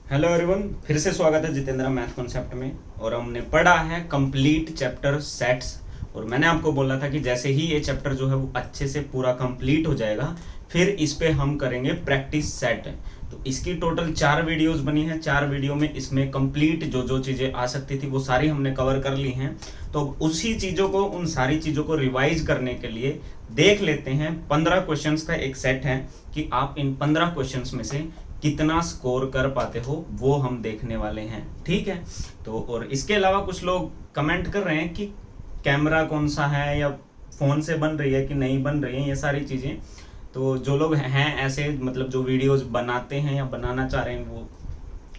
Hello everyone, फिर से स्वागत है जितेंद्र मैथ कॉन्सेप्ट में। और हमने पढ़ा है कंप्लीट चैप्टर सेट्स। और मैंने आपको बोला था कि जैसे ही ये चैप्टर जो है वो अच्छे से पूरा कंप्लीट हो जाएगा फिर इस पे हम करेंगे प्रैक्टिस सेट। तो इसकी टोटल 4 वीडियोस बनी है। 4 वीडियो में इसमें कंप्लीट जो जो चीज़ें आ सकती थी वो सारी हमने कवर कर ली हैं। तो उसी चीज़ों को, उन सारी चीज़ों को रिवाइज करने के लिए देख लेते हैं। 15 क्वेश्चंस का एक सेट है कि आप इन 15 क्वेश्चंस में से कितना स्कोर कर पाते हो वो हम देखने वाले हैं। ठीक है। तो और इसके अलावा कुछ लोग कमेंट कर रहे हैं कि कैमरा कौन सा है या फ़ोन से बन रही है कि नहीं बन रही है, ये सारी चीज़ें। तो जो लोग हैं ऐसे, मतलब जो वीडियोस बनाते हैं या बनाना चाह रहे हैं, वो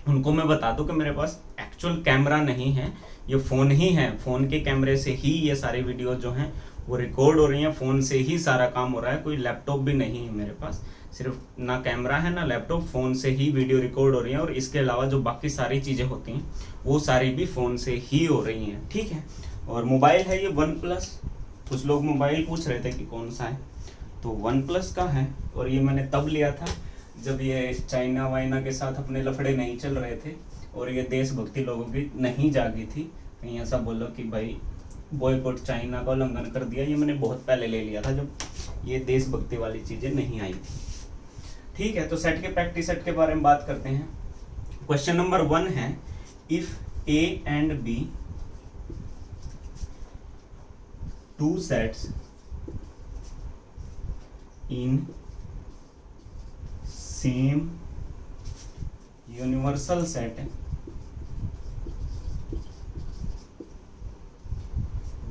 उनको मैं बता दूं कि मेरे पास एक्चुअल कैमरा नहीं है, ये फ़ोन ही है। फ़ोन के कैमरे से ही ये सारी वीडियो जो हैं वो रिकॉर्ड हो रही हैं, फ़ोन से ही सारा काम हो रहा है। कोई लैपटॉप भी नहीं है मेरे पास, सिर्फ ना कैमरा है ना लैपटॉप, फ़ोन से ही वीडियो रिकॉर्ड हो रही है। और इसके अलावा जो बाकी सारी चीज़ें होती हैं वो सारी भी फ़ोन से ही हो रही हैं। ठीक है। और मोबाइल है ये वन प्लस। कुछ लोग मोबाइल पूछ रहे थे कि कौन सा है, तो वन प्लस का है। और ये मैंने तब लिया था जब ये चाइना वाइना के साथ अपने लफड़े नहीं चल रहे थे और ये देशभक्ति लोगों की नहीं जागी थी। कहीं ऐसा बोलो कि भाई बॉयकॉट चाइना का उल्लंघन कर दिया। ये मैंने बहुत पहले ले लिया था जब ये देशभक्ति वाली चीज़ें नहीं आई थी। ठीक है। तो सेट के प्रैक्टिस सेट के बारे में बात करते हैं। क्वेश्चन नंबर 1 है, if A and B two sets in same universal set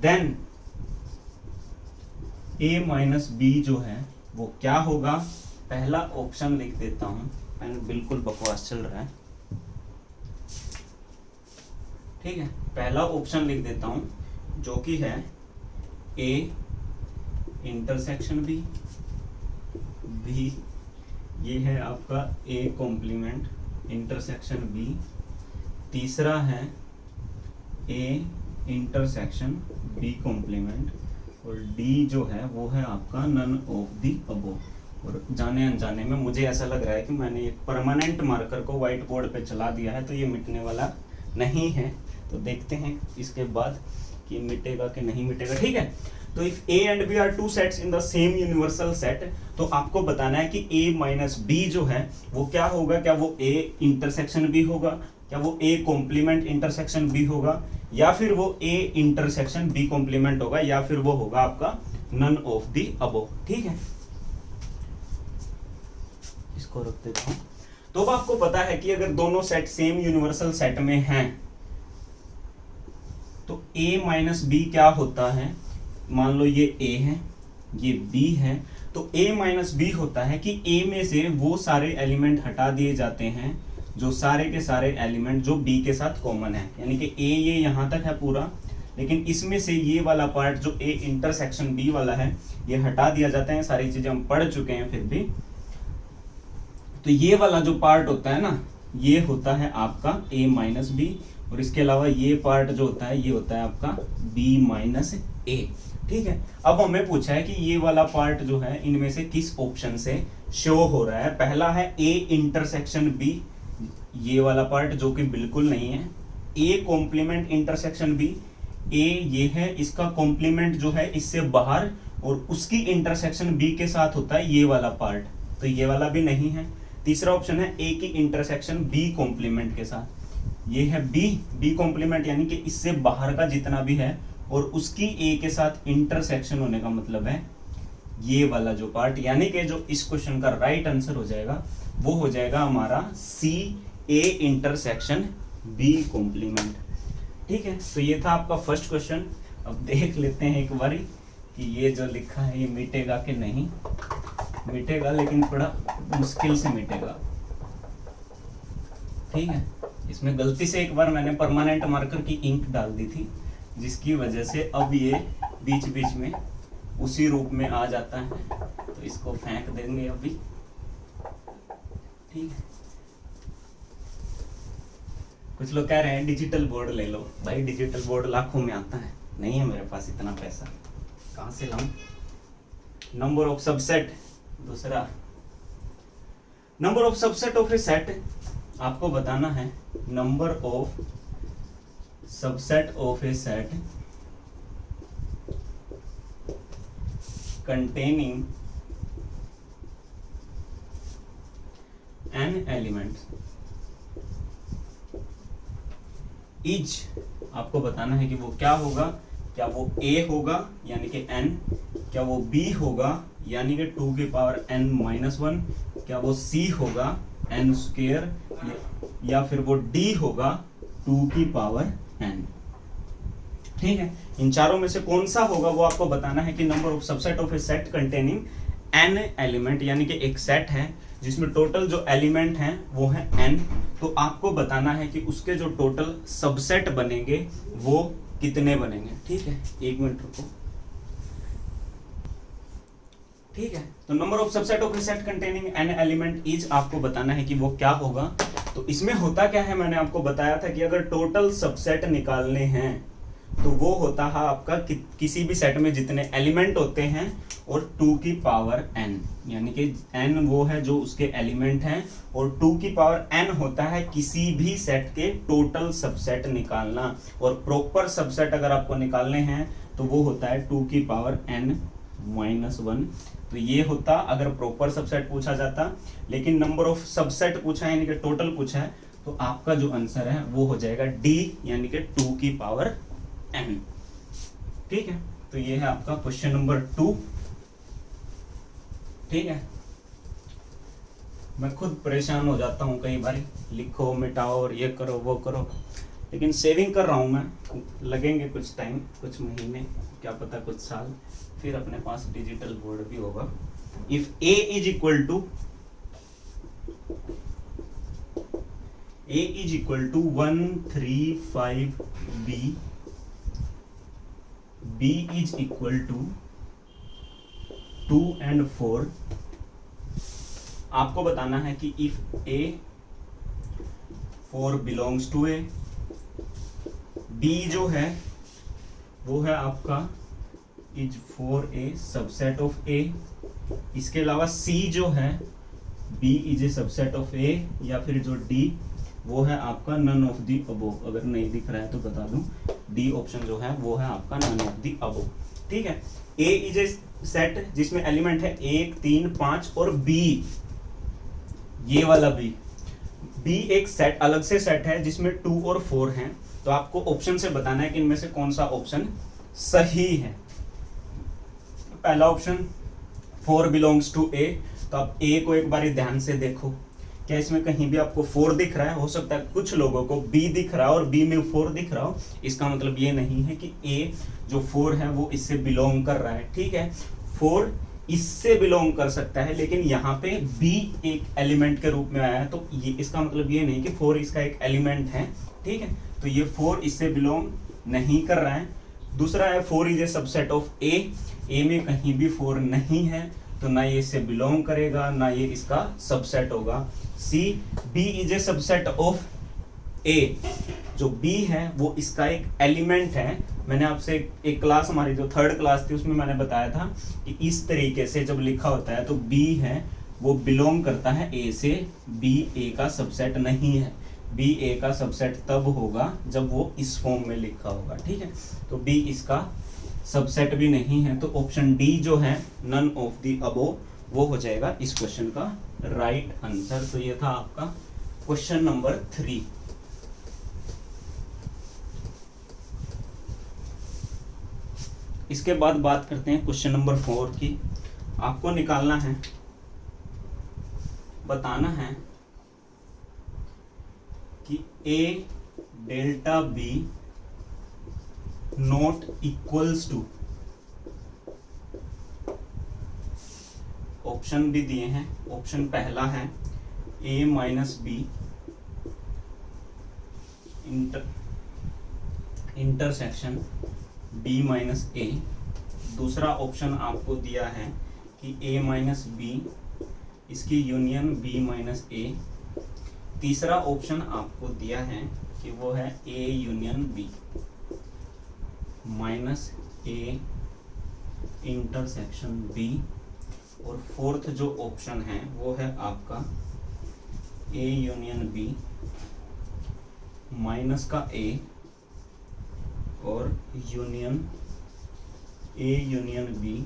then a minus b जो है वो क्या होगा। पहला ऑप्शन लिख देता हूं, मैंने बिल्कुल बकवास चल रहा है। ठीक है। पहला ऑप्शन लिख देता हूं जो कि है a इंटरसेक्शन b, भी ये है आपका A कॉम्प्लीमेंट इंटरसेक्शन B। तीसरा है A इंटरसेक्शन B कॉम्प्लीमेंट। और D जो है वो है आपका नन ऑफ दी अबोव। और जाने अनजाने में मुझे ऐसा लग रहा है कि मैंने एक परमानेंट मार्कर को व्हाइट बोर्ड पे चला दिया है, तो ये मिटने वाला नहीं है। तो देखते हैं इसके बाद कि मिटेगा कि नहीं मिटेगा। ठीक है। तो if A and B are two sets in the same universal set, तो आपको बताना है कि ए माइनस बी जो है वो क्या होगा। क्या वो ए इंटरसेक्शन बी होगा, क्या वो ए कॉम्प्लीमेंट इंटरसेक्शन बी होगा, या फिर वो ए इंटरसेक्शन बी कॉम्प्लीमेंट होगा, या फिर वो होगा आपका नन ऑफ दी अबोव। ठीक है। इसको रख देता हूं। तो अब आपको पता है कि अगर दोनों सेट सेम यूनिवर्सल सेट में हैं तो a माइनस बी क्या होता है। मान लो ये a है, ये b है, तो a माइनस बी होता है कि a में से वो सारे एलिमेंट हटा दिए जाते हैं जो सारे के सारे एलिमेंट जो b के साथ कॉमन है। यानी कि a ये यहाँ तक है पूरा, लेकिन इसमें से ये वाला पार्ट जो a इंटरसेक्शन b वाला है ये हटा दिया जाता है। सारी चीजें हम पढ़ चुके हैं फिर भी। तो ये वाला जो पार्ट होता है ना, ये होता है आपका a माइनस बी। और इसके अलावा ये पार्ट जो होता है ये होता है आपका b माइनस ए। ठीक है। अब हमें पूछा है कि ये वाला पार्ट जो है इनमें से किस ऑप्शन से शो हो रहा है। पहला है a इंटरसेक्शन b, ये वाला पार्ट जो कि बिल्कुल नहीं है। a complement intersection b, a ये है, इसका कॉम्प्लीमेंट जो है इससे बाहर और उसकी इंटरसेक्शन b के साथ होता है ये वाला पार्ट, तो ये वाला भी नहीं है। तीसरा ऑप्शन है a की इंटरसेक्शन b कॉम्प्लीमेंट के साथ, ये है b कॉम्प्लीमेंट, यानी कि इससे बाहर का जितना भी है और उसकी a के साथ इंटरसेक्शन होने का मतलब है ये वाला जो पार्ट। यानी कि जो इस क्वेश्चन का राइट आंसर हो जाएगा वो हो जाएगा हमारा c a intersection b complement. ठीक है। तो ये था आपका फर्स्ट क्वेश्चन। अब देख लेते हैं एक बारी कि ये जो लिखा है ये मिटेगा कि नहीं मिटेगा, लेकिन थोड़ा मुश्किल से मिटेगा। ठीक है। इसमें गलती से एक बार मैंने परमानेंट मार्कर की इंक डाल दी थी, जिसकी वजह से अब ये बीच बीच में उसी रूप में आ जाता है। तो इसको फेंक देंगे अभी। ठीक है। कुछ लोग कह रहे हैं डिजिटल बोर्ड ले लो। भाई डिजिटल बोर्ड लाखों में आता है, नहीं है मेरे पास इतना पैसा, कहाँ से लाऊं। नंबर ऑफ सबसेट, दूसरा number of subset of A set आपको बताना है number of subset of A set containing an element is, आपको बताना है कि वो क्या होगा, क्या वो ए होगा यानी कि n, क्या वो b होगा यानी कि 2 की पावर n माइनस 1, क्या वो c होगा n स्क्वायर, या फिर वो d होगा 2 की पावर n। ठीक है, इन चारों में से कौन सा होगा वो आपको बताना है कि number of subset of A set containing n element, यानी कि एक सेट है जिसमें टोटल जो एलिमेंट हैं वो है n, तो आपको बताना है कि उसके जो टोटल सबसेट बनेंगे वो कितने बनेंगे। ठीक है, एक मिनट रुको। ठीक है, तो number of subset of A set containing an element is, आपको बताना है कि वो क्या होगा। तो इसमें होता क्या है, मैंने आपको बताया था कि अगर टोटल सबसेट निकालने हैं तो वो होता है आपका किसी भी सेट में जितने एलिमेंट होते हैं और 2 की पावर n, यानी कि n वो है जो उसके एलिमेंट हैं और 2 की पावर n होता है किसी भी सेट के टोटल सबसेट निकालना। और प्रॉपर सबसेट अगर आपको निकालने हैं तो वो होता है 2 की पावर n माइनस 1। तो ये होता अगर प्रॉपर सबसेट पूछा जाता, लेकिन नंबर ऑफ सबसेट पूछा है यानी कि टोटल पूछा है, तो आपका जो आंसर है वो हो जाएगा d यानी कि 2 की पावर n। ठीक है, तो ये है आपका क्वेश्चन नंबर 2। ठीक है, मैं खुद परेशान हो जाता हूँ कई बार, लिखो मिटाओ और ये करो वो करो, लेकिन सेविंग कर रहा हूँ मैं, लगेंगे कुछ टाइम, कुछ महीने, क्या पता कुछ साल, फिर अपने पास डिजिटल बोर्ड भी होगा। If a is equal to 1 3 5 b is equal to 2 and 4, आपको बताना है कि if a 4 belongs to a, b जो है वो है आपका is for a subset of a, इसके अलावा c जो है b is a subset of a, या फिर जो d वो है आपका नन ऑफ दी अबोव। अगर नहीं दिख रहा है तो बता दूं, डी ऑप्शन जो है वो है आपका नन ऑफ दी अबोव। ठीक है, ए इज ए सेट जिसमें एलिमेंट है 1 3 5 और बी, ये वाला बी एक सेट अलग से सेट है जिसमें 2 और 4 हैं। तो आपको ऑप्शन से बताना है कि इनमें से कौन सा ऑप्शन सही है। पहला ऑप्शन 4 बिलोंग्स टू ए, तो आप ए को एक बार ध्यान से देखो, क्या इसमें कहीं भी आपको 4 दिख रहा है? हो सकता है कुछ लोगों को B दिख रहा है और B में 4 दिख रहा हो, इसका मतलब ये नहीं है कि A जो 4 है वो इससे बिलोंग कर रहा है। ठीक है, 4 इससे बिलोंग कर सकता है, लेकिन यहाँ पे B एक एलिमेंट के रूप में आया है, तो ये इसका मतलब ये नहीं कि 4 इसका एक एलिमेंट है। ठीक है, तो ये 4 इससे बिलोंग नहीं कर रहा है। दूसरा है 4 is a subset of A में कहीं भी 4 नहीं है, तो ना ये इससे बिलोंग करेगा ना ये इसका सबसेट होगा। सी, B is a subset of A, जो B है वो इसका एक एलिमेंट है। मैंने आपसे एक क्लास, हमारी जो 3rd क्लास थी उसमें मैंने बताया था कि इस तरीके से जब लिखा होता है तो B है वो बिलोंग करता है A से, B A का सबसेट नहीं है। B A का सबसेट तब होगा जब वो इस फॉर्म में लिखा होगा। ठीक है, तो B इसका सबसेट भी नहीं है, तो ऑप्शन डी जो है नन ऑफ द अबोव वो हो जाएगा इस क्वेश्चन का राइट आंसर। तो ये था आपका क्वेश्चन नंबर 3। इसके बाद बात करते हैं क्वेश्चन नंबर 4 की। आपको निकालना है, बताना है कि A delta B not equals to, option भी दिए हैं। ऑप्शन पहला है A minus B intersection B minus A। दूसरा ऑप्शन आपको दिया है कि A माइनस बी इसकी यूनियन B माइनस A। तीसरा ऑप्शन आपको दिया है कि वो है A union B minus A intersection B। और फोर्थ जो ऑप्शन है वो है आपका ए यूनियन बी माइनस का ए और union A union B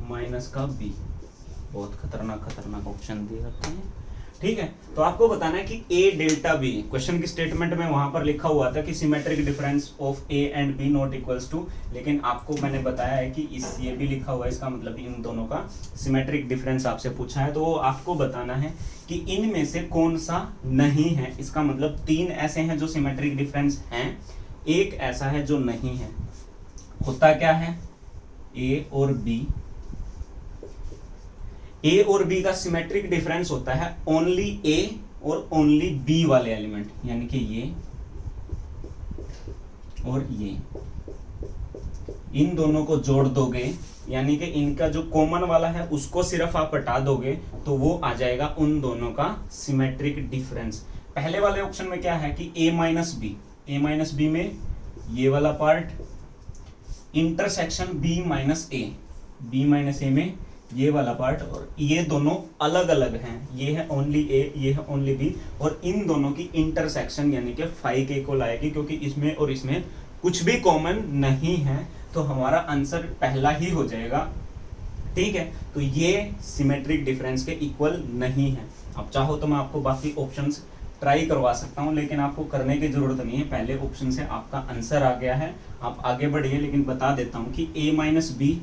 minus का बी। बहुत खतरनाक ऑप्शन दिए रहते हैं। ठीक है, तो आपको बताना है कि ए डेल्टा बी, क्वेश्चन की स्टेटमेंट में वहां पर लिखा हुआ था कि symmetric difference of A and B not equals to, लेकिन आपको मैंने बताया है कि ये भी लिखा हुआ है, इसका मतलब इन दोनों का सिमेट्रिक डिफरेंस आपसे पूछा है, तो वो आपको बताना है कि इनमें से कौन सा नहीं है। इसका मतलब 3 ऐसे हैं जो सिमेट्रिक डिफरेंस हैं, एक ऐसा है जो नहीं है। होता क्या है, ए और बी, ए और बी का सिमेट्रिक डिफरेंस होता है ओनली ए और ओनली बी वाले एलिमेंट, यानी कि ये और ये, इन दोनों को जोड़ दोगे, यानी कि इनका जो कॉमन वाला है उसको सिर्फ आप हटा दोगे तो वो आ जाएगा उन दोनों का सिमेट्रिक डिफरेंस। पहले वाले ऑप्शन में क्या है कि ए माइनस बी में ये वाला पार्ट इंटरसेक्शन बी माइनस ए में ये वाला पार्ट, और ये दोनों अलग अलग हैं, ये है ओनली ए, ये है ओनली बी, और इन दोनों की इंटरसेक्शन यानी कि फाई के इक्वल आएगी, क्योंकि इसमें और इसमें कुछ भी कॉमन नहीं है, तो हमारा आंसर पहला ही हो जाएगा। ठीक है, तो ये सिमेट्रिक डिफरेंस के इक्वल नहीं है। अब चाहो तो मैं आपको बाकी ऑप्शंस ट्राई करवा सकता हूं, लेकिन आपको करने की जरूरत नहीं है, पहले ऑप्शन से आपका आंसर आ गया है, आप आगे बढ़िए। लेकिन बता देता हूं कि ए माइनस बी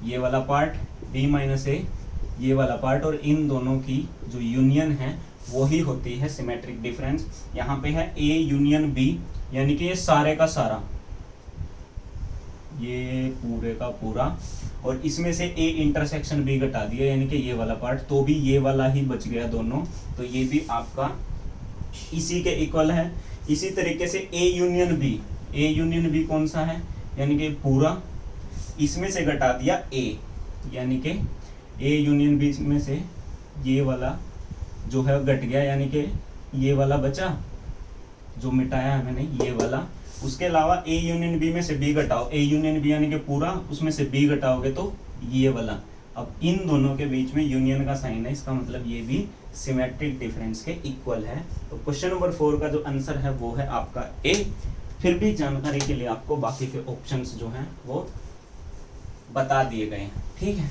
ये वाला पार्ट, बी माइनस ए ये वाला पार्ट, और इन दोनों की जो यूनियन है वो ही होती है सिमेट्रिक डिफरेंस। यहाँ पे है ए यूनियन बी, यानी कि ये सारे का सारा, ये पूरे का पूरा, और इसमें से ए इंटरसेक्शन बी घटा दिया, यानी कि ये वाला पार्ट, तो भी ये वाला ही बच गया दोनों, तो ये भी आपका इसी के इक्वल है। इसी तरीके से ए यूनियन बी कौन सा है, यानी कि पूरा, इसमें से घटा दिया ए, यानी कि ए यूनियन बी में से ये वाला जो है घट गया, यानी कि ये वाला बचा जो मिटाया है मैंने, ये वाला। उसके अलावा ए यूनियन बी में से बी घटाओ, ए यूनियन बी यानी कि पूरा, उसमें से बी घटाओगे तो ये वाला। अब इन दोनों के बीच में यूनियन का साइन है, इसका मतलब ये भी सिमेट्रिक डिफरेंस के इक्वल है। तो क्वेश्चन नंबर 4 का जो आंसर है वो है आपका ए। फिर भी जानकारी के लिए आपको बाकी के ऑप्शंस जो हैं वो बता दिए गए हैं। ठीक है,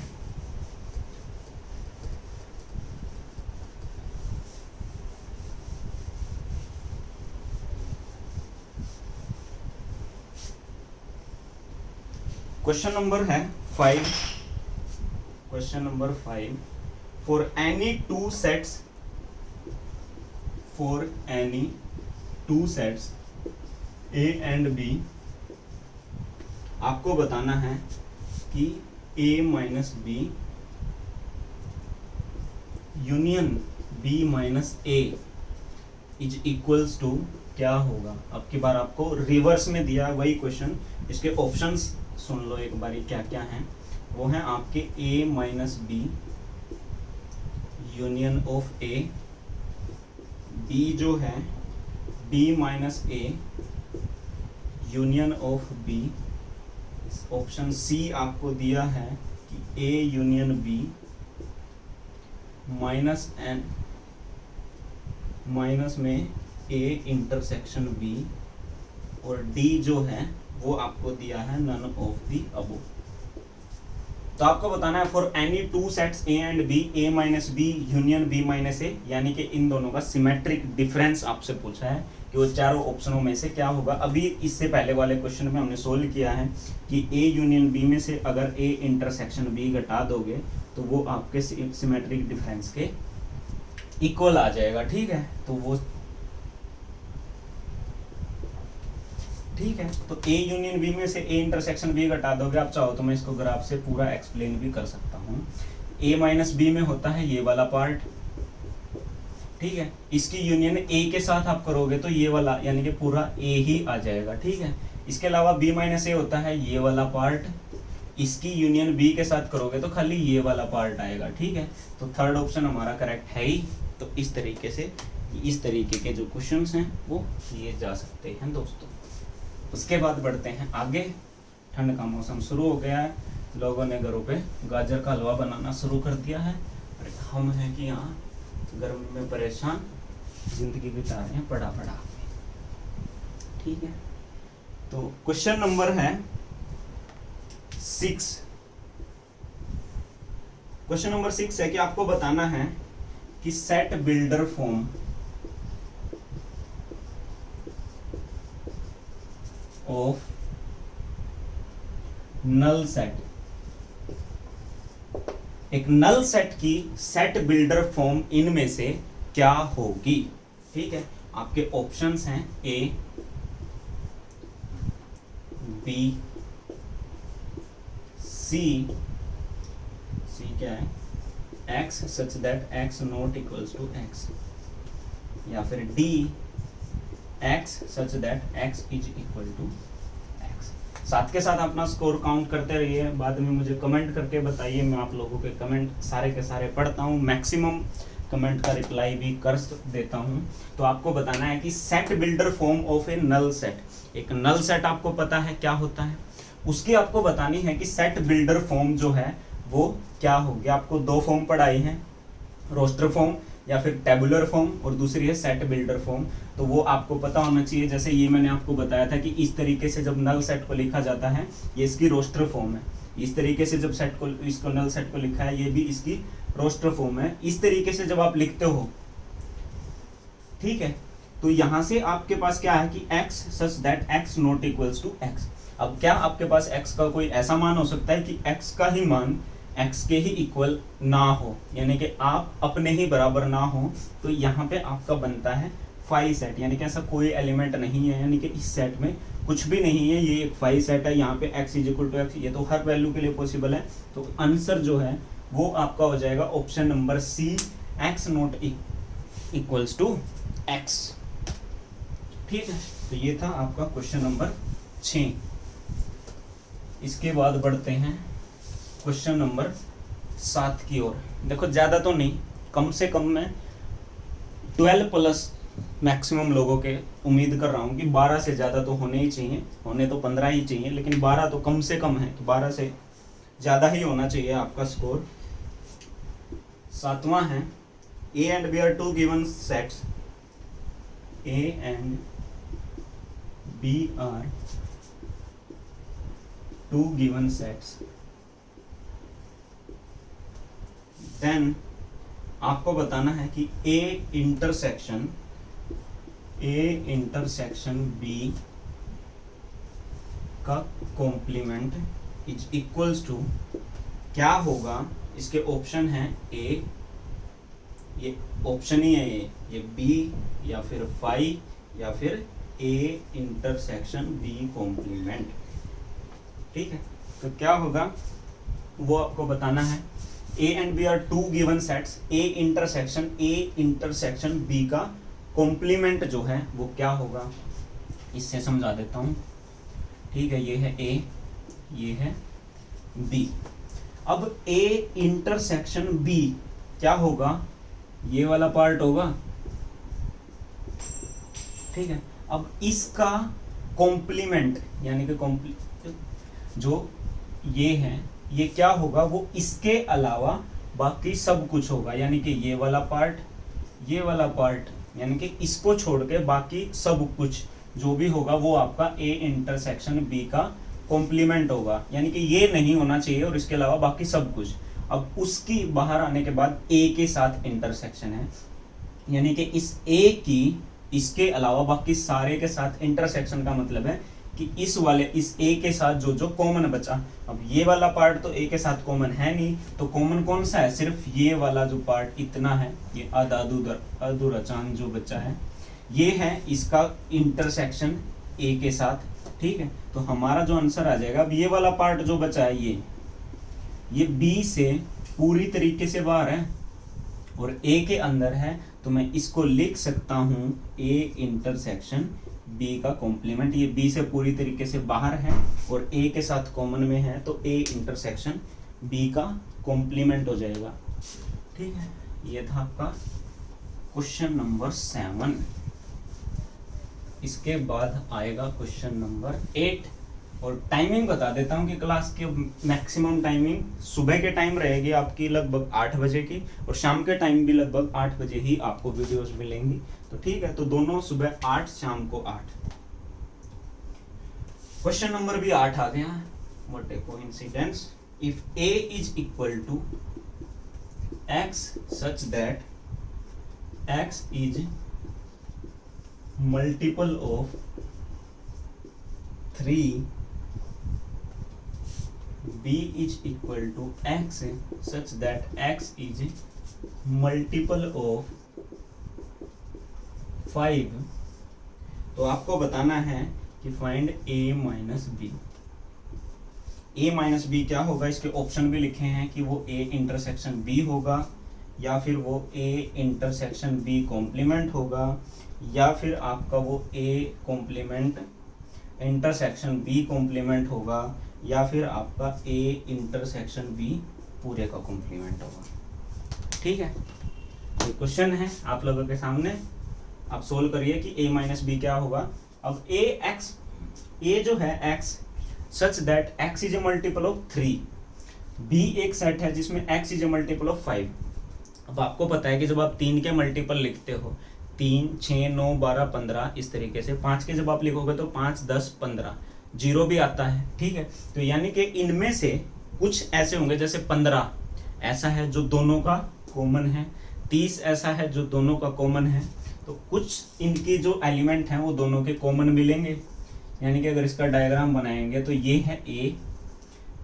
क्वेश्चन नंबर है 5। Question number 5, for any two sets A and B, आपको बताना है कि A minus B union B minus A is equals to क्या होगा। अब की बार आपको रिवर्स में दिया वही क्वेश्चन, इसके ऑप्शंस सुन लो एक बारी क्या क्या हैं। वो हैं आपके A minus B union of A, B जो है B minus A union of B. Option C आपको दिया है कि ए यूनियन बी माइनस एन माइनस में ए इंटरसेक्शन बी, और डी जो है वो आपको दिया है नन ऑफ दी अबो। तो आपको बताना है for any two sets A and B, A minus B union B minus A, यानी कि इन दोनों का सिमेट्रिक डिफरेंस आपसे पूछा है कि वो चारों ऑप्शनों में से क्या होगा। अभी इससे पहले वाले क्वेश्चन में हमने सोल्व किया है कि ए यूनियन बी में से अगर ए इंटरसेक्शन बी घटा दोगे तो वो आपके सिमेट्रिक डिफरेंस के इक्वल आ जाएगा। ठीक है, तो वो ठीक है, तो ए यूनियन बी में से ए इंटरसेक्शन बी घटा दोगे, आप चाहो तो मैं इसको ग्राफ से पूरा एक्सप्लेन भी कर सकता हूँ। ए माइनस बी में होता है ये वाला पार्ट, ठीक है, इसकी यूनियन ए के साथ आप करोगे तो ये वाला यानी कि पूरा ए ही आ जाएगा। ठीक है, इसके अलावा बी माइनस ए होता है ये वाला पार्ट, इसकी यूनियन बी के साथ करोगे तो खाली ये वाला पार्ट आएगा। ठीक है, तो थर्ड ऑप्शन हमारा करेक्ट है ही। तो इस तरीके से इस तरीके के जो क्वेश्चंस हैं वो किए जा सकते हैं दोस्तों। उसके बाद बढ़ते हैं आगे। ठंड का मौसम शुरू हो गया है, लोगों ने घरों पे गाजर का हलवा बनाना शुरू कर दिया है। अरे हम हैं कि यहाँ गर्मी में परेशान, जिंदगी बिता रहे हैं पढ़ा पढ़ा। ठीक है, तो क्वेश्चन नंबर है 6। क्वेश्चन नंबर 6 है कि आपको बताना है कि set builder form of null set. एक नल सेट की सेट बिल्डर फॉर्म इनमें से क्या होगी। ठीक है, आपके ऑप्शंस हैं ए, बी, सी क्या है, x such that x not equals to x, या फिर D, x such that x is equal to x. साथ के साथ अपना स्कोर काउंट करते रहिए, बाद में मुझे कमेंट करके बताइए, मैं आप लोगों के कमेंट सारे के सारे पढ़ता हूँ, मैक्सिमम कमेंट का रिप्लाई भी कर देता हूँ। तो आपको बताना है कि set builder form of a null set. एक नल सेट आपको पता है क्या होता है, उसकी आपको बतानी है कि सेट बिल्डर फॉर्म जो है वो क्या होगी। आपको दो फॉर्म पढ़ाई हैं, रोस्टर फॉर्म या फिर टेबुलर फॉर्म, और दूसरी है सेट बिल्डर फॉर्म। तो वो आपको पता होना चाहिए। जैसे ये मैंने आपको बताया था कि इस तरीके से जब नल सेट को लिखा जाता है, ये इसकी रोस्टर फॉर्म है। इस तरीके से जब सेट को, इसको नल सेट को लिखा है, ये भी इसकी रोस्टर फॉर्म है। इस तरीके से जब आप लिखते हो, ठीक है, तो यहां से आपके पास क्या है कि x such that x not equals to x। अब क्या आपके पास x का कोई ऐसा मान हो सकता है कि x का ही मान x के ही इक्वल ना हो, यानी कि आप अपने ही बराबर ना हो। तो यहाँ पे आपका बनता है फाई सेट, यानी कि ऐसा कोई एलिमेंट नहीं है, यानी कि इस सेट में कुछ भी नहीं है, ये एक फाई सेट है। यहाँ पे x is equal to x, ये तो हर वैल्यू के लिए पॉसिबल है। तो आंसर जो है वो आपका हो जाएगा option number C, x not equals to x। ठीक है, तो ये था आपका क्वेश्चन नंबर 6। इसके बाद बढ़ते हैं क्वेश्चन नंबर 7 की ओर। देखो ज़्यादा तो नहीं, कम से कम मैं 12 प्लस मैक्सिमम लोगों के उम्मीद कर रहा हूँ कि 12 से ज़्यादा तो होने ही चाहिए, होने तो 15 ही चाहिए, लेकिन 12 तो कम से कम है, तो 12 से ज़्यादा ही होना चाहिए आपका स्कोर। 7वां है A and B are two given sets. A and B are two given sets. Then आपको बताना है कि A इंटरसेक्शन B का कॉम्प्लीमेंट इज इक्वल्स टू क्या होगा। इसके ऑप्शन है A, ये ऑप्शन ही है, ये B या फिर फाई या फिर A इंटरसेक्शन B कॉम्प्लीमेंट। ठीक है, तो क्या होगा वो आपको बताना है। A and B are two given sets, A intersection B का कॉम्प्लीमेंट जो है वो क्या होगा, इससे समझा देता हूँ। ठीक है, ये है A, ये है B। अब A इंटरसेक्शन B क्या होगा, ये वाला पार्ट होगा। ठीक है, अब इसका कॉम्प्लीमेंट यानी कि जो ये है, ये क्या होगा, वो इसके अलावा बाकी सब कुछ होगा, यानी कि ये वाला पार्ट यानी कि इसको छोड़ के बाकी सब कुछ जो भी होगा वो आपका A इंटरसेक्शन B का कॉम्प्लीमेंट होगा, यानी कि ये नहीं होना चाहिए और इसके अलावा बाकी सब कुछ। अब उसकी बाहर आने के बाद A के साथ इंटरसेक्शन है, यानी कि इस A की इसके अलावा बाकी सारे के साथ इंटरसेक्शन का मतलब है कि इस A के साथ जो कॉमन बचा। अब ये वाला पार्ट तो A के साथ कॉमन है नहीं, तो कॉमन कौन सा है, सिर्फ ये वाला जो पार्ट इतना है, ये अधूरा चांद जो बचा है, ये है इसका इंटरसेक्शन A के साथ। ठीक है, तो हमारा जो आंसर आ जाएगा, अब ये वाला पार्ट जो बचा है ये B से पूरी तरीके से बाहर है और A के अंदर है, तो मैं इसको लिख सकता हूँ A इंटरसेक्शन B का कॉम्प्लीमेंट। ये B से पूरी तरीके से बाहर है और A के साथ कॉमन में है, तो A इंटरसेक्शन B का कॉम्प्लीमेंट हो जाएगा। ठीक है, ये था आपका क्वेश्चन नंबर 7। इसके बाद आएगा क्वेश्चन नंबर 8। और टाइमिंग बता देता हूँ कि क्लास की मैक्सिमम टाइमिंग सुबह के टाइम रहेगी आपकी लगभग 8 बजे की, और शाम के टाइम भी लगभग 8 बजे ही आपको वीडियोस मिलेंगी। तो ठीक है, तो दोनों सुबह 8, शाम को 8। क्वेश्चन नंबर भी 8 आ गया। What a coincidence, if a is equal to x such that x is multiple of 3, b is equal to x such that x is multiple of 5, तो आपको बताना है कि find a minus B. a minus B क्या होगा, इसके option भी लिखे हैं कि वो a इंटरसेक्शन b होगा, या फिर वो a इंटरसेक्शन b कॉम्प्लीमेंट होगा, या फिर आपका वो a complement intersection b complement होगा, या फिर आपका a इंटरसेक्शन b पूरे का कॉम्प्लीमेंट होगा। ठीक है, ये क्वेश्चन है आप लोगों के सामने, आप सोल्व करिए कि a माइनस बी क्या होगा। अब a जो है x such that x is a multiple of 3, b एक सेट है जिसमें x is a multiple of 5। अब आपको पता है कि जब आप 3 के मल्टीपल लिखते हो, 3, 6, 9, 12, 15 इस तरीके से, 5 के जब आप लिखोगे तो 5, 10, 15, 0 भी आता है। ठीक है, तो यानी कि इनमें से कुछ ऐसे होंगे, जैसे 15 ऐसा है जो दोनों का कॉमन है, 30 ऐसा है जो दोनों का कॉमन है, तो कुछ इनकी जो एलिमेंट हैं वो दोनों के कॉमन मिलेंगे। यानी कि अगर इसका डायग्राम बनाएंगे तो ये है a,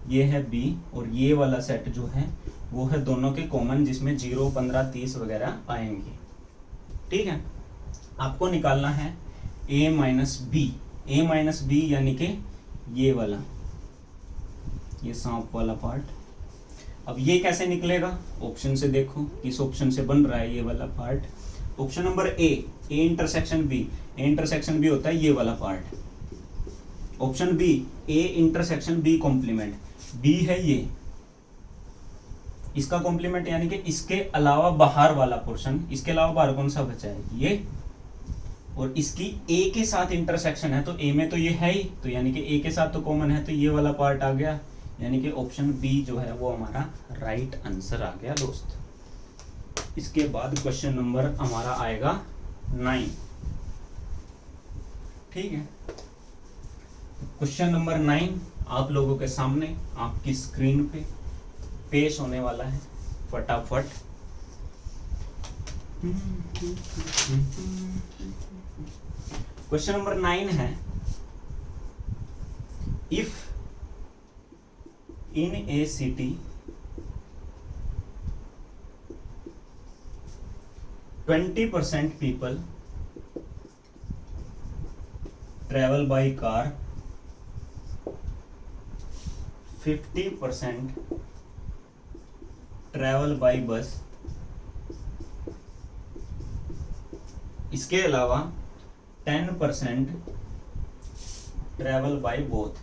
ये है b, और ये वाला सेट जो है वो है दोनों के कॉमन, जिसमें 0, 15, 30 वगैरह आएंगे। ठीक है, आपको निकालना है a minus B. a minus B यानी कि ये वाला, ये सांप वाला पार्ट। अब ये कैसे निकलेगा, ऑप्शन से देखो किस ऑप्शन से बन रहा है ये वाला part. Option number a intersection b, a intersection b होता है ये वाला part. Option b a intersection b complement, b है ये, इसका कॉम्प्लीमेंट यानी कि इसके अलावा बाहर वाला पोर्शन, इसके अलावा बाहर कौन सा बचा है ये, और इसकी a के साथ इंटरसेक्शन है, तो a में तो ये है ही, तो यानी कि a के साथ तो कॉमन है, तो ये वाला पार्ट आ गया। यानी कि ऑप्शन बी जो है वो हमारा राइट आंसर आ गया दोस्त। इसके बाद क्वेश्चन नंबर हमारा आएगा 9। ठीक है, क्वेश्चन नंबर 9 आप लोगों के सामने आपकी स्क्रीन पे पेश होने वाला है, फटाफट। क्वेश्चन नंबर 9 है, if in A city 20% people travel by car, 50% travel by bus, इसके अलावा 10% ट्रैवल बाय बोथ।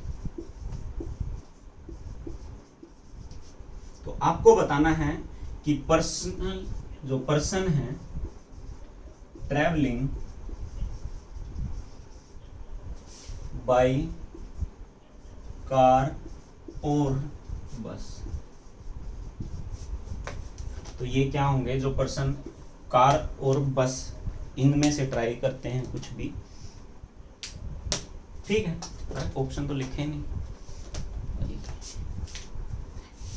तो आपको बताना है कि पर्सन है ट्रैवलिंग बाय कार और बस, तो ये क्या होंगे, जो पर्सन कार और बस इनमें से ट्राई करते हैं कुछ भी। ठीक है, ऑप्शन तो लिखे नहीं।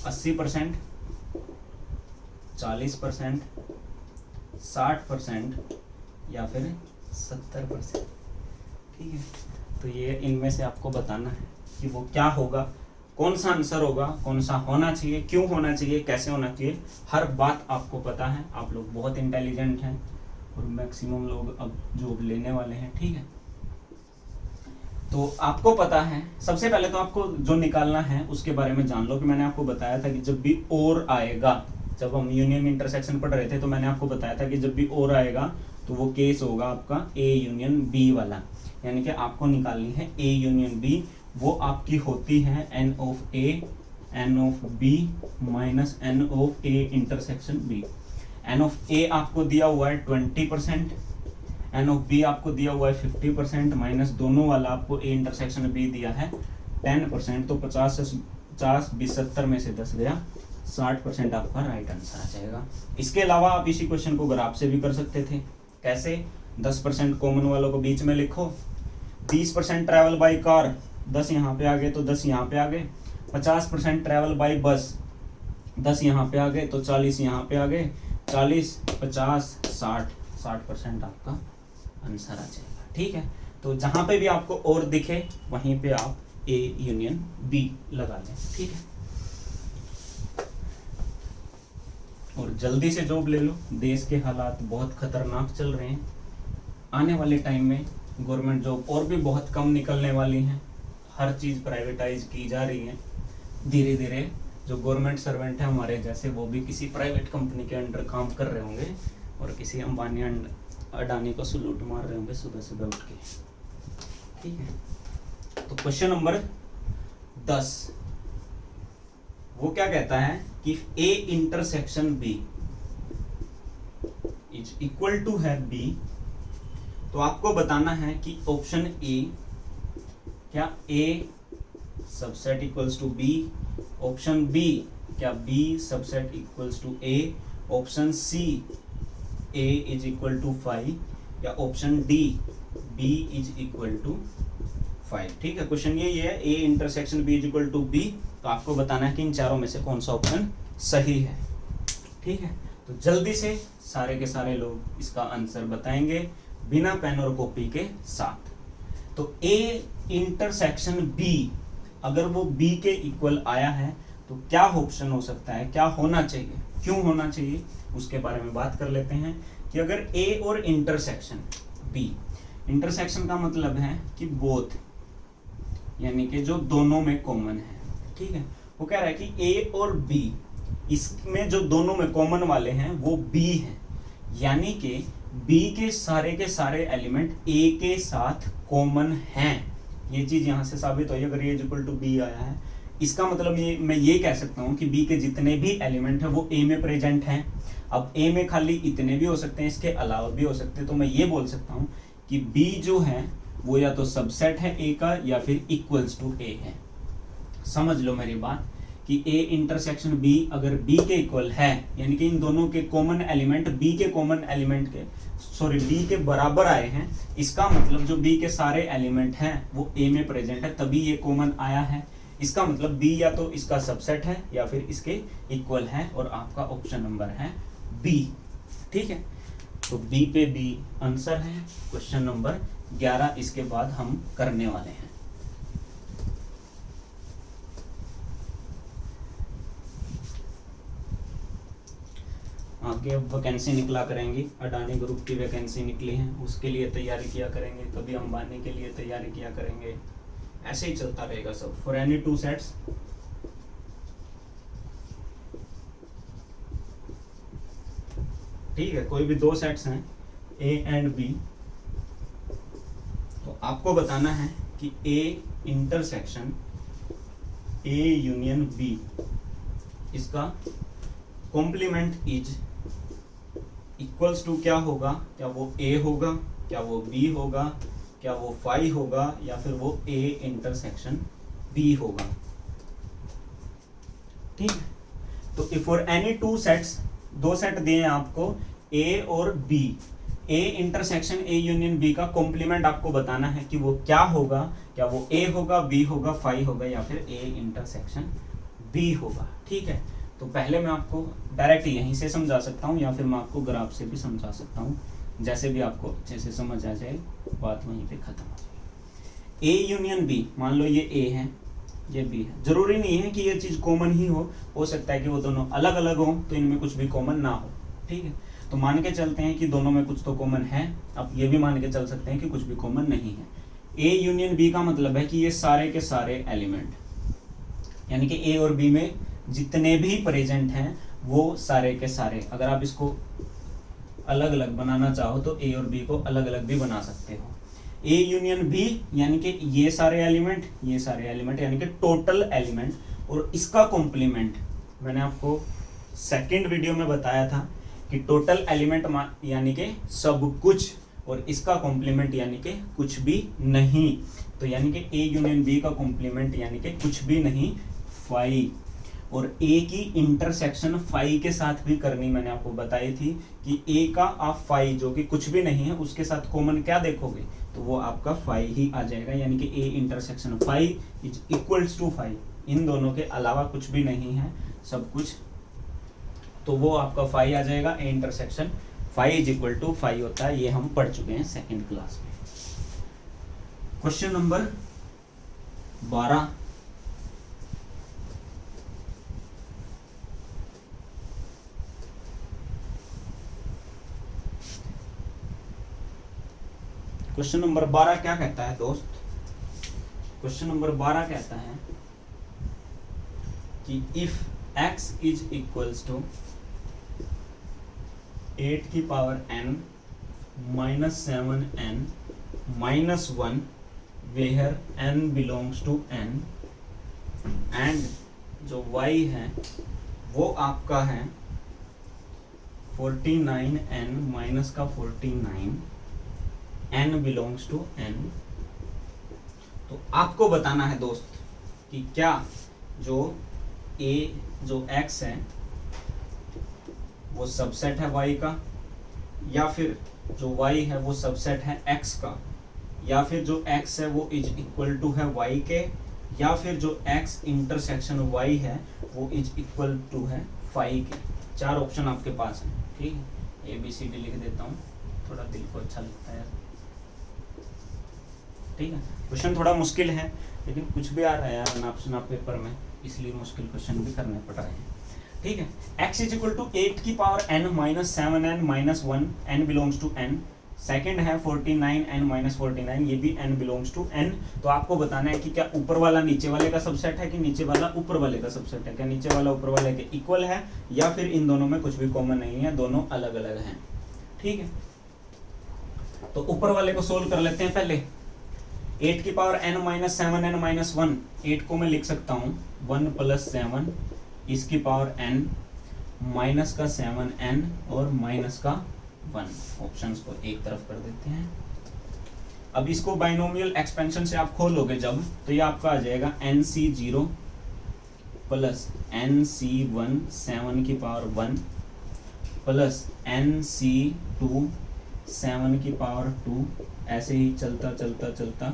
80%, 40%, 60% या फिर 70%। ठीक है, तो ये इनमें से आपको बताना है कि वो क्या होगा, कौन सा आंसर होगा, कौन सा होना चाहिए, क्यों होना चाहिए, कैसे होना चाहिए, हर बात आपको पता है। आप लोग बहुत इंटेलिजेंट हैं और मैक्सिमम लोग अब जॉब लेने वाले हैं। ठीक है, तो आपको पता है, सबसे पहले तो आपको जो निकालना है उसके बारे में जान लो कि मैंने आपको बताया था कि जब भी और आएगा, जब हम यूनियन इंटरसेक्शन पढ़ रहे थे तो मैंने आपको बताया था कि जब भी और आएगा तो वो केस होगा आपका A यूनियन B वाला, यानी कि आपको निकालनी है A यूनियन B। वो आपकी होती है N of A N of B minus N of A intersection B। N of A आपको दिया हुआ है 20%, N ऑफ B आपको दिया हुआ है 50%, माइनस दोनों वाला आपको A इंटरसेक्शन B दिया है 10%, तो 50 से 50 20 70 में से 10 गया, 60% आपका राइट आंसर आ जाएगा। इसके अलावा आप इसी क्वेश्चन को ग्राफ से भी कर सकते थे। कैसे? 10% कॉमन वालों को बीच में लिखो, 20% ट्रैवल बाई कार, 10 यहाँ पे आ गए तो 10 यहाँ पे आ गए, 50% ट्रैवल बाई बस, 10 यहाँ पे आ गए तो 40 यहाँ पे आ गए, 40 50 60% आपका आंसर आ जाएगा। ठीक है, तो जहां पे भी आपको और दिखे वहीं पे आप A यूनियन B लगा लें। ठीक है, और जल्दी से जॉब ले लो। देश के हालात बहुत खतरनाक चल रहे हैं। आने वाले टाइम में गवर्नमेंट जॉब और भी बहुत कम निकलने वाली हैं। हर चीज़ प्राइवेटाइज की जा रही है। धीरे धीरे जो गवर्नमेंट सर्वेंट है हमारे जैसे, वो भी किसी प्राइवेट कंपनी के अंडर काम कर रहे होंगे और किसी अंबानी अडानी को सलूट मार रहे होंगे सुबह सुबह उठ के। ठीक है, तो क्वेश्चन नंबर 10 वो क्या कहता है कि A intersection B is equal to है B, तो आपको बताना है कि ऑप्शन A क्या A subset equals to B, option B क्या B subset equals to A, option C A is equal to 5, या option D B is equal to 5। ठीक है, क्वेश्चन ये है A intersection B is equal to B, तो आपको बताना है कि इन चारों में से कौन सा ऑप्शन सही है। ठीक है, तो जल्दी से सारे के सारे लोग इसका आंसर बताएंगे बिना पेन और कॉपी के साथ। तो A इंटरसेक्शन B अगर वो B के इक्वल आया है तो क्या ऑप्शन हो सकता है, क्या होना चाहिए, क्यों होना चाहिए, उसके बारे में बात कर लेते हैं। कि अगर A और इंटरसेक्शन B, इंटरसेक्शन का मतलब है कि बोथ, यानी कि जो दोनों में कॉमन है। ठीक है, वो कह रहा है कि A और B इसमें जो दोनों में कॉमन वाले हैं वो B है, यानी कि B के सारे एलिमेंट A के साथ कॉमन हैं। ये चीज यहां से साबित हुई। अगर ये इक्वल टू B आया है, इसका मतलब मैं ये कह सकता हूं कि B के जितने भी एलिमेंट हैं वो A में प्रेजेंट हैं। अब A में खाली इतने भी हो सकते हैं, इसके अलावा भी हो सकते हैं, तो मैं ये बोल सकता हूं कि B जो है वो या तो सबसेट है A का या फिर इक्वल्स टू A है। समझ लो मेरी बात कि A इंटरसेक्शन B अगर B के इक्वल है, यानी कि इन दोनों के कॉमन एलिमेंट B के बराबर आए हैं, इसका मतलब जो B के सारे एलिमेंट हैं वो A में प्रेजेंट है, तभी ये कॉमन आया है। इसका मतलब B या तो इसका सबसेट है या फिर इसके इक्वल है, और आपका ऑप्शन नंबर है B। ठीक है, तो B पे B आंसर है। क्वेश्चन नंबर 11 इसके बाद हम करने वाले हैं। आगे अब वैकेंसी निकला करेंगी, अडानी ग्रुप की वैकेंसी निकली है, उसके लिए तैयारी किया करेंगे, कभी अंबानी के लिए तैयारी किया करेंगे, ऐसे ही चलता रहेगा सब। फॉर एनी 2 सेट्स ठीक है, कोई भी 2 सेट्स हैं A एंड B, तो आपको बताना है कि A intersection A union B इसका कॉम्प्लीमेंट इज इक्वल्स टू क्या होगा, क्या वो A होगा, क्या वो B होगा, क्या वो 5 होगा, या फिर वो A इंटरसेक्शन B होगा। ठीक है, तो फॉर एनी 2 सेट्स, 2 सेट दिए हैं आपको A और B, A intersection A union B का कॉम्प्लीमेंट आपको बताना है कि वो क्या होगा, क्या वो A होगा, B होगा, 5 होगा, या फिर A इंटरसेक्शन B होगा। ठीक है, तो पहले मैं आपको डायरेक्ट यहीं से समझा सकता हूँ, या फिर मैं आपको ग्राफ से भी समझा सकता हूँ, जैसे भी आपको अच्छे से समझ आ जाए, बात वहीं पे खत्म हो जाएगी। A यूनियन B, मान लो ये A है, ये B है, जरूरी नहीं है कि ये चीज कॉमन ही हो सकता है कि वो दोनों अलग अलग हो तो इनमें कुछ भी कॉमन ना हो। ठीक है, तो मान के चलते हैं कि दोनों में कुछ तो कॉमन है, अब ये भी मान के चल सकते हैं कि कुछ भी कॉमन नहीं है। A यूनियन B का मतलब है कि ये सारे के सारे एलिमेंट, यानी कि A और B में जितने भी प्रेजेंट हैं वो सारे के सारे, अगर आप इसको अलग अलग बनाना चाहो तो A और B को अलग अलग भी बना सकते हो। A यूनियन B यानी कि ये सारे एलिमेंट, ये सारे एलिमेंट, यानी कि टोटल एलिमेंट, और इसका कॉम्प्लीमेंट मैंने आपको सेकंड वीडियो में बताया था कि टोटल एलिमेंट यानी कि सब कुछ, और इसका कॉम्प्लीमेंट यानी कि कुछ भी नहीं, तो यानी कि ए यूनियन बी का कॉम्प्लीमेंट यानी कि कुछ भी नहीं, फाई। और ए की इंटरसेक्शन फाई के साथ भी करनी मैंने आपको बताई थी कि ए का आप फाई जो कि कुछ भी नहीं है उसके साथ कॉमन क्या देखोगे, तो वो आपका फाई ही आ जाएगा, यानी कि A intersection phi is equals to phi. इन दोनों के अलावा कुछ भी नहीं है सब कुछ, तो वो आपका फाई आ जाएगा। A intersection phi is equal to phi होता है, ये हम पढ़ चुके हैं सेकेंड क्लास में। क्वेश्चन नंबर 12, क्वेश्चन नंबर 12 क्या कहता है दोस्त? क्वेश्चन नंबर 12 कहता है कि if x is equals to 8 की power n minus 7n minus 1 where n belongs to n, and जो y है वो आपका है 49n माइनस का 49, n बिलोंग्स टू n। तो आपको बताना है दोस्त कि क्या जो x है वो सबसेट है y का, या फिर जो y है वो सबसेट है x का, या फिर जो x है वो इज इक्वल टू है y के, या फिर जो x इंटरसेक्शन y है वो इज इक्वल टू है फाई के। 4 ऑप्शन आपके पास है, ठीक है। ABCD लिख देता हूँ, थोड़ा दिल को अच्छा लगता है, ठीक है। क्वेश्चन थोड़ा मुश्किल है लेकिन कुछ भी आ रहा है यार नाप सुनाप पेपर में, इसलिए मुश्किल क्वेश्चन भी करने पड़ रहे हैं, ठीक है। x इज इक्वल टू 8 की power n minus 7n minus 1, n belongs to n। Second है 49n माइनस 49, ये भी n बिलोंग्स टू n। तो आपको बताना है कि क्या ऊपर वाला नीचे वाले का सबसेट है कि नीचे वाला ऊपर वाले का सबसेट है, क्या नीचे वाला ऊपर वाले के इक्वल है, या फिर इन दोनों में कुछ भी कॉमन नहीं है, दोनों अलग अलग हैं, ठीक है। तो ऊपर वाले को सोल्व कर लेते हैं पहले। 8 की power n minus 7n minus 1, 8 को मैं लिख सकता हूँ 1 प्लस 7, इसकी पावर n माइनस का 7n और माइनस का 1। ऑप्शंस को एक तरफ कर देते हैं। अब इसको बाइनोमियल एक्सपेंशन से आप खोलोगे जब, तो ये आपका आ जाएगा nc0 प्लस nc1 7 की पावर 1 प्लस nc2 7 की पावर 2, ऐसे ही चलता चलता चलता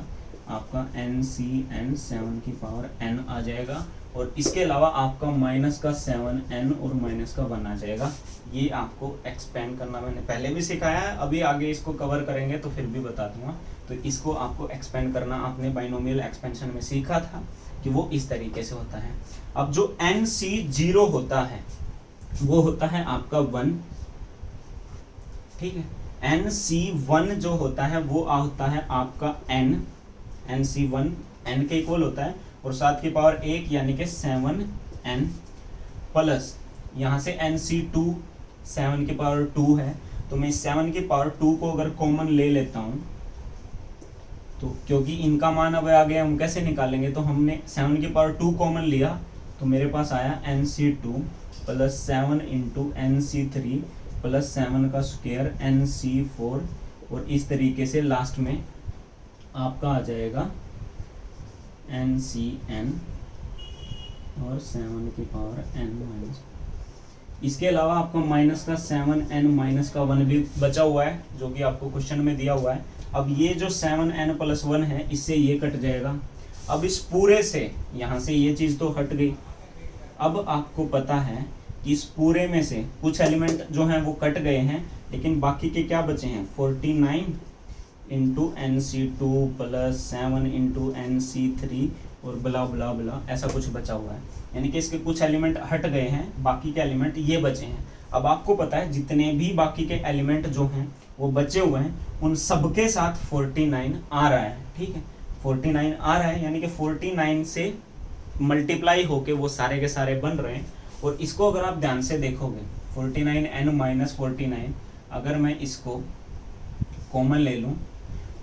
आपका NCN 7 की पावर n आ जाएगा, और इसके अलावा आपका माइनस का 7n और माइनस का 1 आ जाएगा। ये आपको एक्सपेंड करना मैंने पहले भी सिखाया है, अभी आगे इसको कवर करेंगे तो फिर भी बता दूंगा। तो इसको आपको एक्सपेंड करना आपने बाइनोमियल एक्सपेंशन में सीखा था कि वो इस तरीके से होता है। अब जो NC0 होता है वो होता है आपका 1, ठीक है। NC1 जो होता है वो होता है आपका n, NC1 n के इक्वल होता है, और 7 की पावर 1 यानी कि 7n प्लस यहाँ से NC2 7 की पावर 2 है, तो मैं 7 की पावर 2 को अगर कॉमन ले लेता हूँ तो क्योंकि इनका मान अब आ गया, हम कैसे निकालेंगे, तो हमने 7 की पावर 2 कॉमन लिया तो मेरे पास आया NC2 plus 7 into NC3 plus 7 का स्क्वायर NC4, और इस तरीके से लास्ट में आपका आ जाएगा NCN और 7 की पावर n माइनस। इसके अलावा आपको माइनस का 7n माइनस का 1 भी बचा हुआ है जो कि आपको क्वेश्चन में दिया हुआ है। अब ये जो 7n प्लस 1 है इससे ये कट जाएगा। अब इस पूरे से यहाँ से ये चीज़ तो हट गई। अब आपको पता है कि इस पूरे में से कुछ एलिमेंट जो हैं वो कट गए हैं, लेकिन बाकी के क्या बचे हैं, 49 into NC2 plus 7 into NC3 और ब्ला ब्ला ब्ला ऐसा कुछ बचा हुआ है, यानी कि इसके कुछ एलिमेंट हट गए हैं, बाकी के एलिमेंट ये बचे हैं। अब आपको पता है जितने भी बाकी के एलिमेंट जो हैं वो बचे हुए हैं उन सबके साथ 49 आ रहा है, ठीक है। 49 आ रहा है यानी कि 49 से मल्टीप्लाई होके वो सारे के सारे बन रहे हैं। और इसको अगर आप ध्यान से देखोगे 49n माइनस 49, अगर मैं इसको कॉमन ले लूँ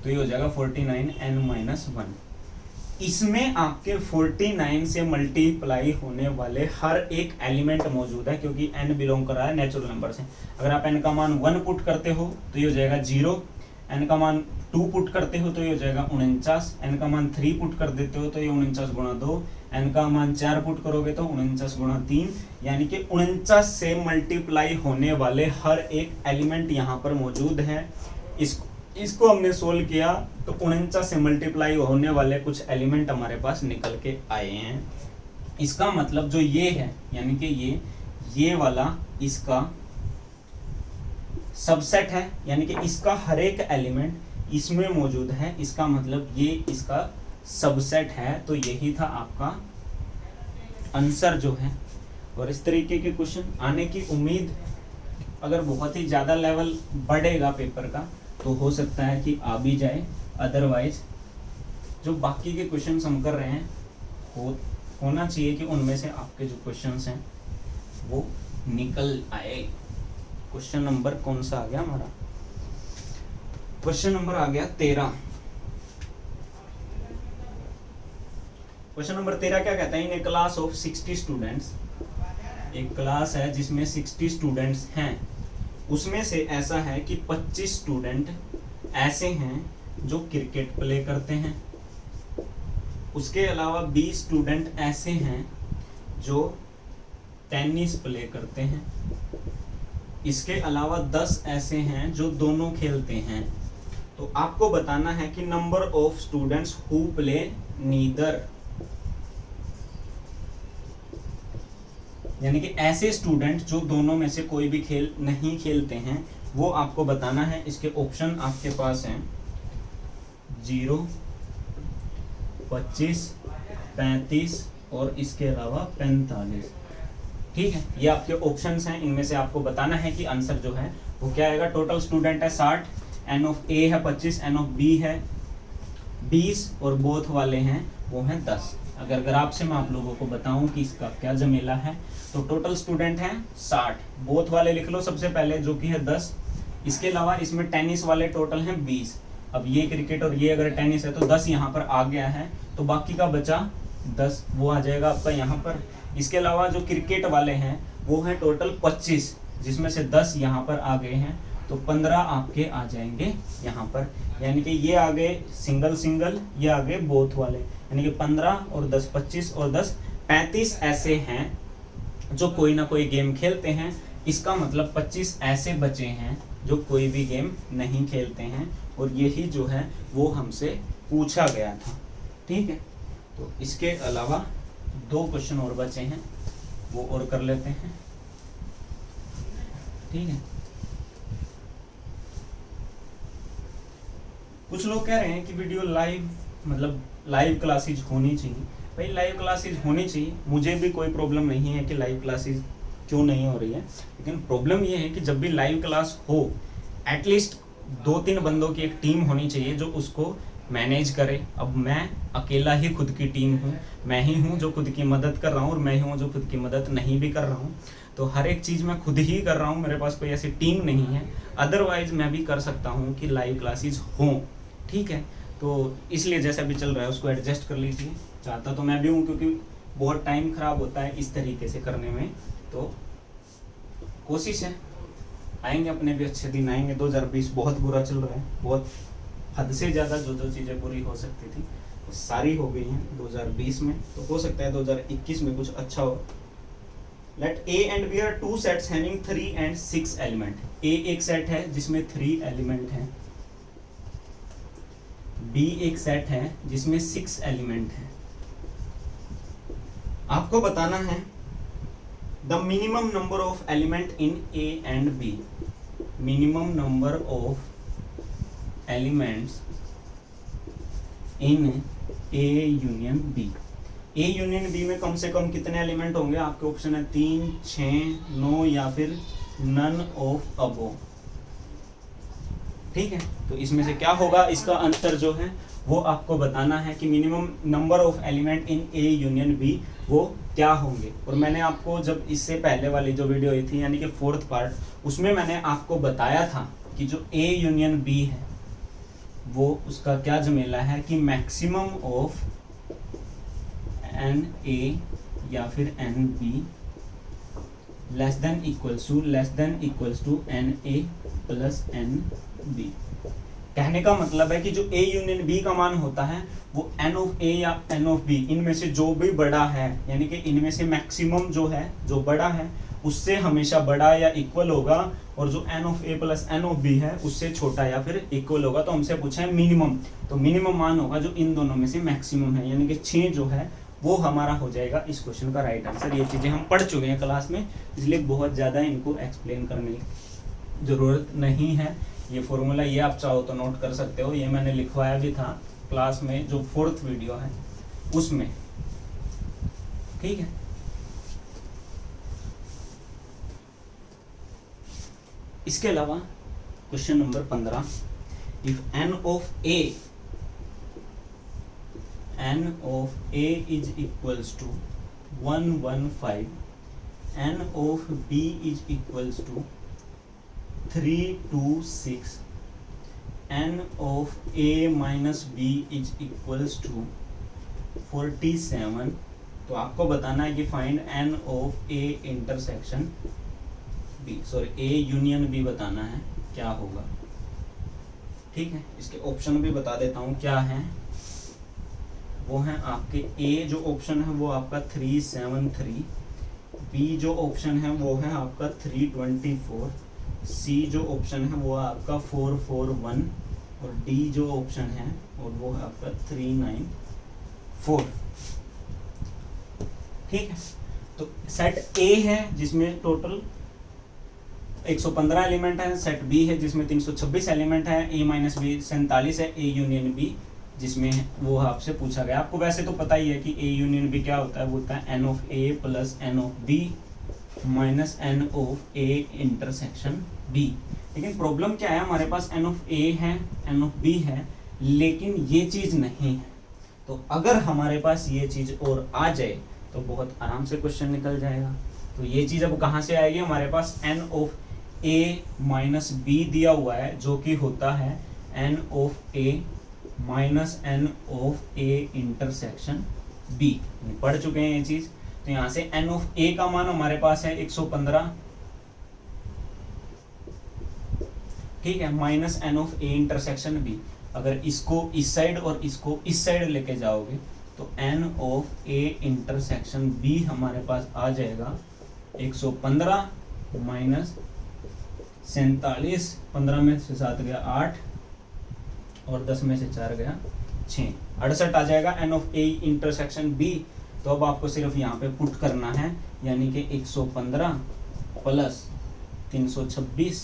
तो ये हो जाएगा 49n माइनस 1। इसमें आपके 49 से मल्टीप्लाई होने वाले हर एक एलिमेंट मौजूद है, क्योंकि n बिलोंग कर रहा है नेचुरल नंबर से। अगर आप n का मान 1 पुट करते हो तो ये हो जाएगा 0, n का मान 2 पुट करते हो तो ये हो जाएगा 49, n का मान 3 पुट कर देते हो तो ये 49 गुणा 2, n का मान 4 पुट करोगे तो 49 गुणा 3, यानी कि 49 से मल्टीप्लाई होने वाले हर एक एलिमेंट यहाँ पर मौजूद है। इसको हमने सोल्व किया तो 49 से मल्टीप्लाई होने वाले कुछ एलिमेंट हमारे पास निकल के आए हैं। इसका मतलब जो ये है, यानी कि ये वाला इसका सबसेट है, यानी कि इसका हर एक एलिमेंट इसमें मौजूद है, इसका मतलब ये इसका सबसेट है। तो यही था आपका आंसर जो है। और इस तरीके के क्वेश्चन आने की उम्मीद, अगर बहुत ही ज़्यादा लेवल बढ़ेगा पेपर का तो हो सकता है कि आ भी जाए, अदरवाइज जो बाकी के क्वेश्चंस हम कर रहे हैं होना चाहिए कि उनमें से आपके जो क्वेश्चंस हैं वो निकल आए। क्वेश्चन नंबर कौन सा आ गया हमारा? क्वेश्चन नंबर आ गया 13। क्वेश्चन नंबर 13 क्या कहता है? इन ए क्लास ऑफ 60 स्टूडेंट्स, एक क्लास है जिसमें 60 स्टूडेंट्स हैं, उसमें से ऐसा है कि 25 स्टूडेंट ऐसे हैं जो क्रिकेट प्ले करते हैं, उसके अलावा 20 स्टूडेंट ऐसे हैं जो टेनिस प्ले करते हैं, इसके अलावा 10 ऐसे हैं जो दोनों खेलते हैं। तो आपको बताना है कि number of students who play neither, यानी कि ऐसे स्टूडेंट जो दोनों में से कोई भी खेल नहीं खेलते हैं, वो आपको बताना है। इसके ऑप्शन आपके पास हैं 0, 25, 35 और इसके अलावा 45। ठीक है, ये आपके ऑप्शंस हैं, इनमें से आपको बताना है कि आंसर जो है वो क्या आएगा। टोटल स्टूडेंट है 60, एन ऑफ ए है 25, एन ऑफ बी है 20 और बोथ वाले हैं वो हैं 10। अगर ग्राफ से मैं आप लोगों को बताऊं कि इसका क्या जमेला है तो टोटल स्टूडेंट हैं 60, बोथ वाले लिख लो सबसे पहले जो कि है 10, इसके अलावा इसमें टेनिस वाले टोटल हैं 20। अब ये क्रिकेट और ये अगर टेनिस है तो 10 यहाँ पर आ गया है, तो बाकी का बचा 10 वो आ जाएगा आपका यहाँ पर। इसके अलावा जो क्रिकेट वाले हैं वो हैं टोटल 25, जिसमें से 10 यहाँ पर आ गए हैं, तो 15 आपके आ जाएंगे यहाँ पर, यानी कि ये आ गए सिंगल सिंगल, ये आ गए बोथ वाले, यानी कि 15 और 10 25 और 10 35 ऐसे हैं जो कोई ना कोई गेम खेलते हैं। इसका मतलब 25 ऐसे बचे हैं जो कोई भी गेम नहीं खेलते हैं, और यही जो है वो हमसे पूछा गया था। ठीक है, तो इसके अलावा 2 क्वेश्चन और बचे हैं, वो और कर लेते हैं। ठीक है, कुछ लोग कह रहे हैं कि वीडियो लाइव, मतलब लाइव क्लासेज होनी चाहिए। भाई लाइव क्लासेज होनी चाहिए, मुझे भी कोई प्रॉब्लम नहीं है कि लाइव क्लासेज क्यों नहीं हो रही है, लेकिन प्रॉब्लम ये है कि जब भी लाइव क्लास हो एटलीस्ट 2-3 बंदों की एक टीम होनी चाहिए जो उसको मैनेज करे। अब मैं अकेला ही खुद की टीम हूँ, मैं ही हूँ जो खुद की मदद कर रहा हूँ और मैं ही हूँ जो खुद की मदद नहीं भी कर रहा हूँ, तो हर एक चीज़ मैं खुद ही कर रहा हूँ, मेरे पास कोई ऐसी टीम नहीं है। अदरवाइज मैं भी कर सकता हूँ कि लाइव क्लासेज हों। ठीक है, तो इसलिए जैसा भी चल रहा है उसको एडजस्ट कर लीजिए। चाहता तो मैं भी हूँ, क्योंकि बहुत टाइम खराब होता है इस तरीके से करने में, तो कोशिश है, आएंगे अपने भी अच्छे दिन आएंगे। 2020 बहुत बुरा चल रहा है, बहुत हद से ज़्यादा जो चीज़ें बुरी हो सकती थी वो सारी हो गई हैं 2020 में, तो हो सकता है 2021 में कुछ अच्छा हो। Let A and B are 2 sets having 3 and 6 element. A एक सेट है जिसमें 3 एलिमेंट हैं, बी एक सेट है जिसमें 6 एलिमेंट हैं। आपको बताना है the minimum number of element in A and B, minimum number of elements in A union B. A union B में कम से कम कितने एलिमेंट होंगे? आपके ऑप्शन है 3, 6, 9 या फिर नन ऑफ अबो। ठीक है, तो इसमें से क्या होगा? इसका आंसर जो है वो आपको बताना है कि minimum number of element in A union B वो क्या होंगे। और मैंने आपको जब इससे पहले वाली जो वीडियो आई थी, यानी कि 4th पार्ट, उसमें मैंने आपको बताया था कि जो ए यूनियन बी है वो उसका क्या जमेला है कि मैक्सिमम ऑफ एन ए या फिर n B less than equals to n A plus n B. कहने का मतलब है कि जो A यूनियन B का मान होता है वो N ऑफ A या N ऑफ B इनमें से जो भी बड़ा है, यानी कि इनमें से मैक्सिमम जो है, जो बड़ा है उससे हमेशा बड़ा या इक्वल होगा, और जो N of A plus N of B है उससे छोटा या फिर इक्वल होगा। तो हमसे पूछा है मिनिमम, तो मिनिमम मान होगा जो इन दोनों में से मैक्सिमम है, यानी कि 6 जो है वो हमारा हो जाएगा इस क्वेश्चन का राइट आंसर। ये चीज़ें हम पढ़ चुके हैं क्लास में, इसलिए बहुत ज़्यादा इनको एक्सप्लेन करने की ज़रूरत नहीं है। ये फॉर्मूला ये आप चाहो तो नोट कर सकते हो, ये मैंने लिखवाया भी था क्लास में जो 4th वीडियो है उसमें, ठीक है। इसके अलावा question number 15, if n of A is equals to 115, n of B is equals to 326, n of A minus B is equals to 47, तो आपको बताना है कि find n of A intersection B, sorry A union B बताना है क्या होगा, ठीक है। इसके ऑप्शन भी बता देता हूँ क्या है। वो है आपके A जो ऑप्शन है वो आपका 373, B जो ऑप्शन है वो है आपका 324, C जो ऑप्शन है वो आपका 441, और D जो ऑप्शन है और वो है आपका 394, ठीक है। तो सेट A है जिसमें टोटल 115 एलिमेंट है, सेट B है जिसमें 326 एलिमेंट है, A माइनस B 47 है, A यूनियन B जिसमें वो आपसे पूछा गया। आपको वैसे तो पता ही है कि A यूनियन B क्या होता है, वो होता है N of A plus N of B minus N of A intersection B। लेकिन प्रॉब्लम क्या है, हमारे पास N ऑफ A है, N ऑफ B है, लेकिन ये चीज़ नहीं है। तो अगर हमारे पास ये चीज़ और आ जाए तो बहुत आराम से क्वेश्चन निकल जाएगा। तो ये चीज़ अब कहाँ से आएगी, हमारे पास N of A minus B दिया हुआ है जो कि होता है N of A minus N of A intersection B। पढ़ चुके हैं ये चीज़। तो यहाँ से N ऑफ A का मान हमारे पास है 115, ठीक है, minus N of A intersection B। अगर इसको इस साइड और इसको इस साइड लेके जाओगे तो N of A intersection B हमारे पास आ जाएगा 115 माइनस 47, 15 में से 7 गया 8 और 10 में से 4 गया 6, 68 आ जाएगा N of A intersection B। तो अब आपको सिर्फ यहाँ पे पुट करना है, यानी कि 115 plus 326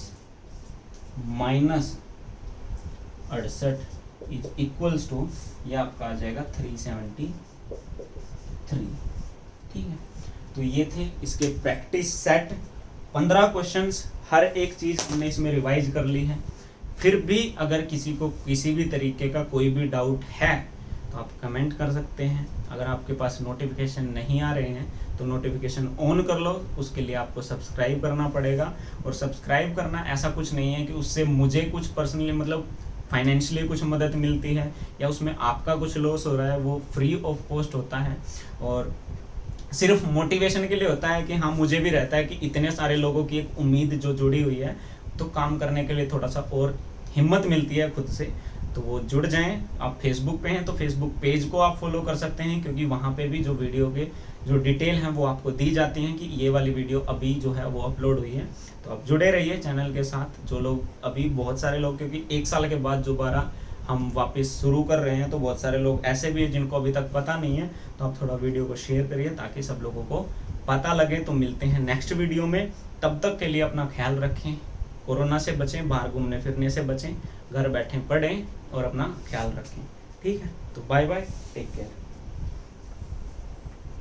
minus 68 is equals to, ये आपका आ जाएगा 373, ठीक है। तो ये थे इसके प्रैक्टिस सेट 15 क्वेश्चंस, हर एक चीज़ हमने इसमें रिवाइज कर ली है। फिर भी अगर किसी को किसी भी तरीके का कोई भी डाउट है तो आप कमेंट कर सकते हैं। अगर आपके पास नोटिफिकेशन नहीं आ रहे हैं तो नोटिफिकेशन ऑन कर लो, उसके लिए आपको सब्सक्राइब करना पड़ेगा। और सब्सक्राइब करना ऐसा कुछ नहीं है कि उससे मुझे कुछ पर्सनली मतलब फाइनेंशियली कुछ मदद मिलती है या उसमें आपका कुछ लॉस हो रहा है, वो फ्री ऑफ कॉस्ट होता है और सिर्फ मोटिवेशन के लिए होता है कि हाँ मुझे भी रहता है कि इतने सारे लोगों की एक उम्मीद जो जुड़ी हुई है, तो काम करने के लिए थोड़ा सा और हिम्मत मिलती है खुद से। तो वो जुड़ जाएं। आप फेसबुक पे हैं तो फेसबुक पेज को आप फॉलो कर सकते हैं, क्योंकि वहाँ पे भी जो वीडियो के जो डिटेल हैं वो आपको दी जाती हैं कि ये वाली वीडियो अभी जो है वो अपलोड हुई है। तो आप जुड़े रहिए चैनल के साथ। जो लोग अभी बहुत सारे लोग, क्योंकि 1 साल के बाद दोबारा हम वापस शुरू कर रहे हैं, तो बहुत सारे लोग ऐसे भी हैं जिनको अभी तक पता नहीं है। तो आप थोड़ा वीडियो को शेयर करिए ताकि सब लोगों को पता लगे। तो मिलते हैं नेक्स्ट वीडियो में, तब तक के लिए अपना ख्याल रखें, कोरोना से बचें, बाहर घूमने फिरने से बचें, घर बैठे पढ़ें और अपना ख्याल रखें। ठीक है, तो बाय बाय, टेक केयर।